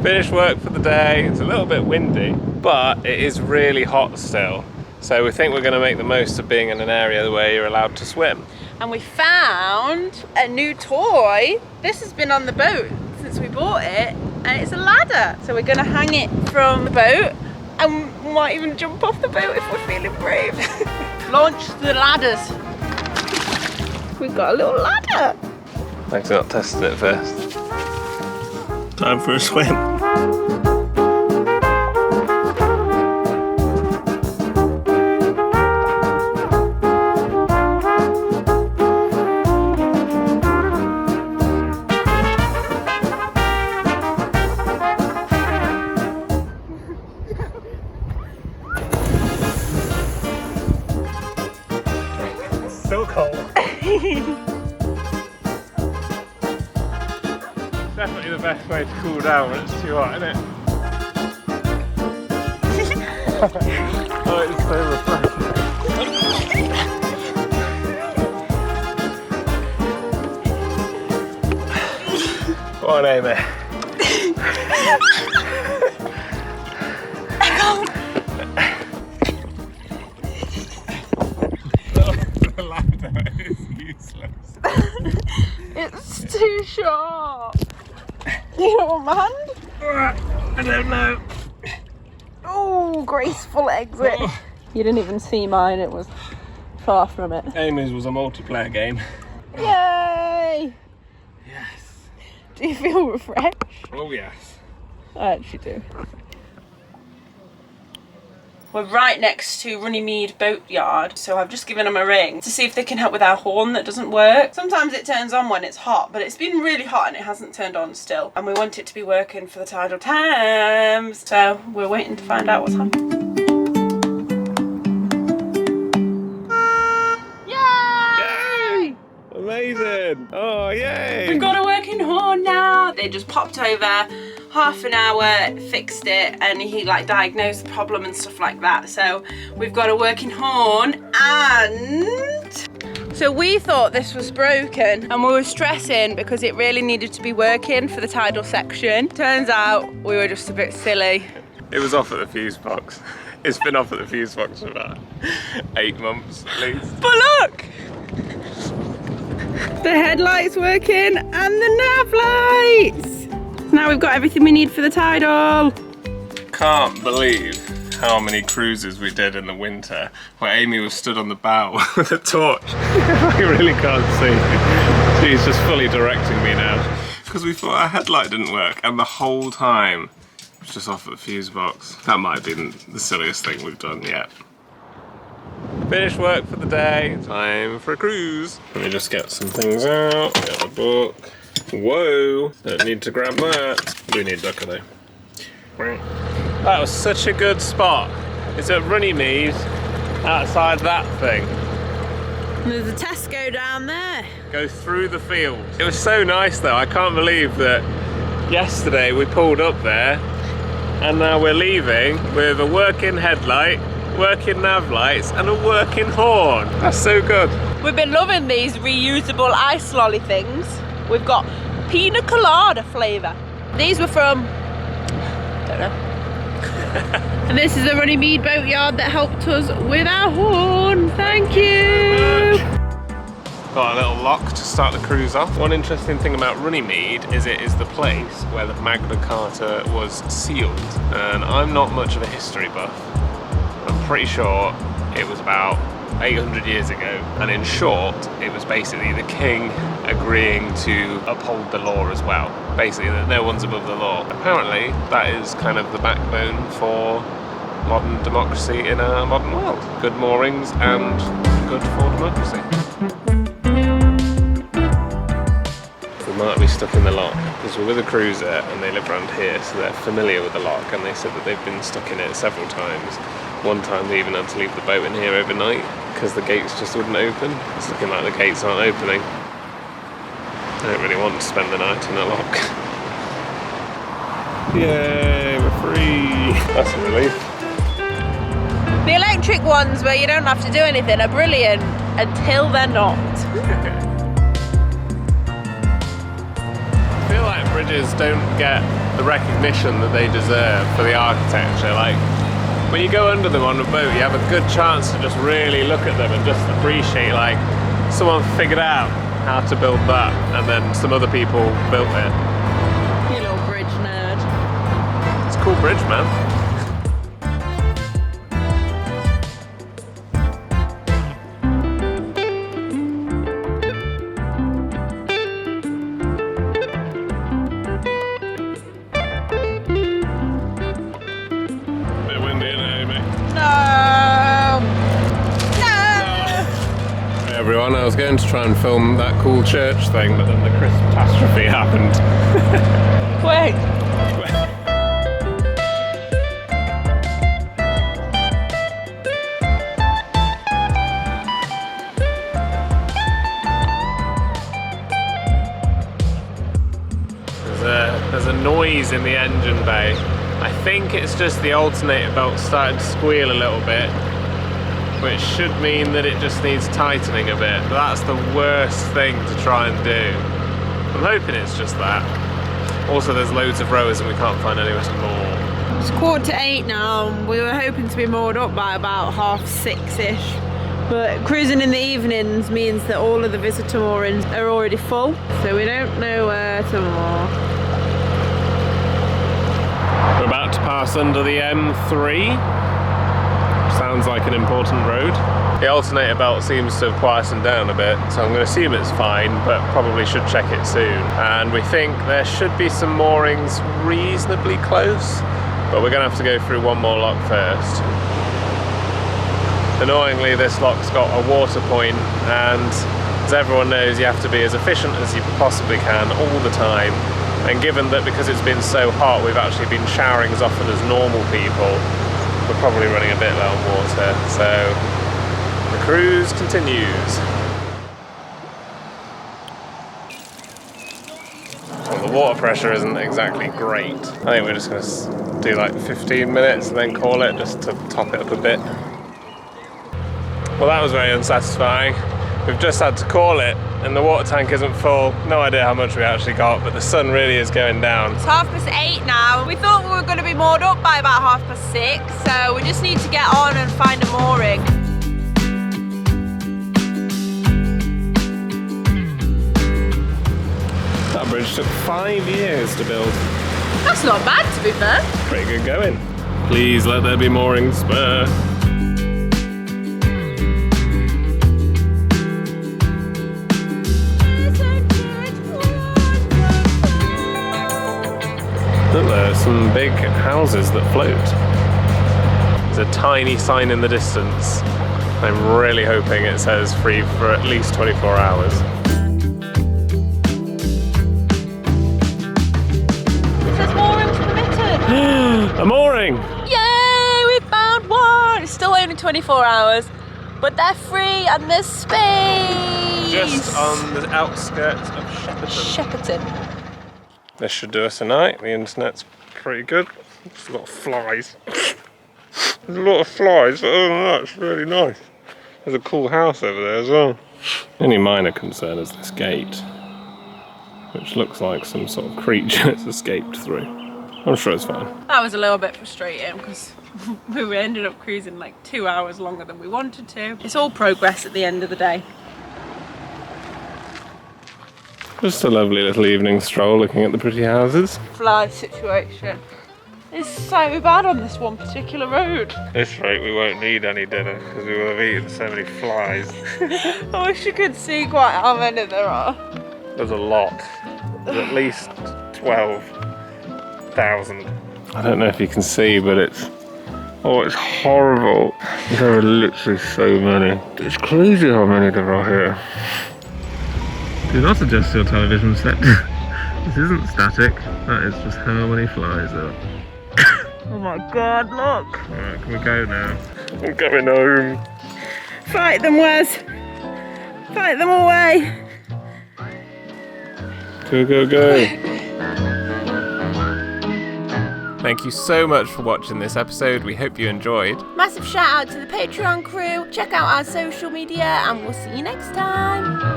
Finished work for the day. It's a little bit windy, but it is really hot still. So we think we're going to make the most of being in an area where you're allowed to swim. And we found a new toy. This has been on the boat since we bought it, and it's a ladder. So we're going to hang it from the boat, and we might even jump off the boat if we're feeling brave. Launch the ladders. We've got a little ladder. Thanks for not testing it first. Time for a swim. So cold. Definitely the best way to cool down when it's too hot, isn't it? Oh, it's so refreshing. Go on, Amy. The ladder is useless. It's too sharp. You don't want my hand? I don't know. Oh, graceful exit. Oh. You didn't even see mine, it was far from it. Amy's was a multiplayer game. Yay! Yes. Do you feel refreshed? Oh yes. I actually do. We're right next to Runnymede Boatyard, so I've just given them a ring to see if they can help with our horn that doesn't work. Sometimes it turns on when it's hot, but it's been really hot and it hasn't turned on still. And we want it to be working for the tidal Thames. So we're waiting to find out what's happening. Yay! Amazing! Oh, yay! We've got a working horn now. They just popped over, half an hour, fixed it, and he like diagnosed the problem and stuff like that. So we've got a working horn, and so we thought this was broken and we were stressing because it really needed to be working for the tidal section. Turns out we were just a bit silly. It was off at the fuse box. It's been off at the fuse box for about 8 months at least. But look! The headlight's working and the nav lights! Now we've got everything we need for the tidal. Can't believe how many cruises we did in the winter where Amy was stood on the bow with a torch. I really can't see. She's just fully directing me now. Because we thought our headlight didn't work, and the whole time it was just off at the fuse box. That might have been the silliest thing we've done yet. Finished work for the day. Time for a cruise. Let me just get some things out. Get the book. Whoa! Don't need to grab that. Do need ducker though. That was such a good spot. It's at Runnymede, outside that thing. There's a Tesco down there. Go through the field. It was so nice though. I can't believe that yesterday we pulled up there and now we're leaving with a working headlight, working nav lights and a working horn. That's so good. We've been loving these reusable ice lolly things. We've got pina colada flavour. These were from, don't know. And this is the Runnymede Boatyard that helped us with our horn. Thank you. Got a little lock to start the cruise off. One interesting thing about Runnymede is it is the place where the Magna Carta was sealed. And I'm not much of a history buff. I'm pretty sure it was about 800 years ago, and in short it was basically the king agreeing to uphold the law as well, basically that no one's above the law. Apparently that is kind of the backbone for modern democracy in our modern world. Good moorings and good for democracy. We might be stuck in the lock because we're with a cruiser and they live around here, so they're familiar with the lock, and they said that they've been stuck in it several times. One time they even had to leave the boat in here overnight because the gates just wouldn't open. It's looking like the gates aren't opening. I don't really want to spend the night in a lock. Yay, we're free! That's a relief. The electric ones where you don't have to do anything are brilliant until they're not. I feel like bridges don't get the recognition that they deserve for the architecture. Like, when you go under them on a boat, you have a good chance to just really look at them and just appreciate, like, someone figured out how to build that, and then some other people built it. You little bridge nerd. It's a cool bridge, man. Bit windy, isn't it, Amy? No! Hey everyone, I was going to try and film that cool church thing, but then the catastrophe happened. Wait. There's a noise in the engine bay. I think it's just the alternator belt starting to squeal a little bit, which should mean that it just needs tightening a bit. But that's the worst thing to try and do. I'm hoping it's just that. Also, there's loads of rowers and we can't find anywhere to moor. It's 7:45 now, and we were hoping to be moored up by about 6:30ish. But cruising in the evenings means that all of the visitor moorings are already full, so we don't know where to moor. We're about to pass under the M3. Sounds like an important road. The alternator belt seems to have quietened down a bit, so I'm going to assume it's fine, but probably should check it soon. And we think there should be some moorings reasonably close, but we're going to have to go through one more lock first. Annoyingly, this lock's got a water point, and as everyone knows, you have to be as efficient as you possibly can all the time. And given that because it's been so hot, we've actually been showering as often as normal people, we're probably running a bit low on water. So the cruise continues. Well, the water pressure isn't exactly great. I think we're just going to do like 15 minutes and then call it, just to top it up a bit. Well, that was very unsatisfying. We've just had to call it, and the water tank isn't full. No idea how much we actually got, but the sun really is going down. It's 8:30 now. We thought we were going to be moored up by about 6:30, so we just need to get on and find a mooring. That bridge took 5 years to build. That's not bad, to be fair. Pretty good going. Please let there be moorings spare. Look, there are some big houses that float. There's a tiny sign in the distance. I'm really hoping it says free for at least 24 hours. It says moorings permitted. A mooring! Yay, we found one! It's still only 24 hours, but they're free and there's space! Just on the outskirts of Shepperton. This should do us tonight. The internet's pretty good. There's a lot of flies. There's a lot of flies, but other than that, it's really nice. There's a cool house over there as well. The only minor concern is this gate, which looks like some sort of creature has escaped through. I'm sure it's fine. That was a little bit frustrating because we ended up cruising like 2 hours longer than we wanted to. It's all progress at the end of the day. Just a lovely little evening stroll looking at the pretty houses. Fly situation is so bad on this one particular road. At this rate, we won't need any dinner because we will have eaten so many flies. I wish you could see quite how many there are. There's a lot. There's at least 12,000. I don't know if you can see, but it's horrible. There are literally so many. It's crazy how many there are here. Do not adjust your television set. This isn't static. That is just how many flies there are. Oh my god, look. Alright, can we go now? I'm going home. Fight them, Wes. Fight them away. Go, go, go. Thank you so much for watching this episode. We hope you enjoyed. Massive shout out to the Patreon crew. Check out our social media and we'll see you next time.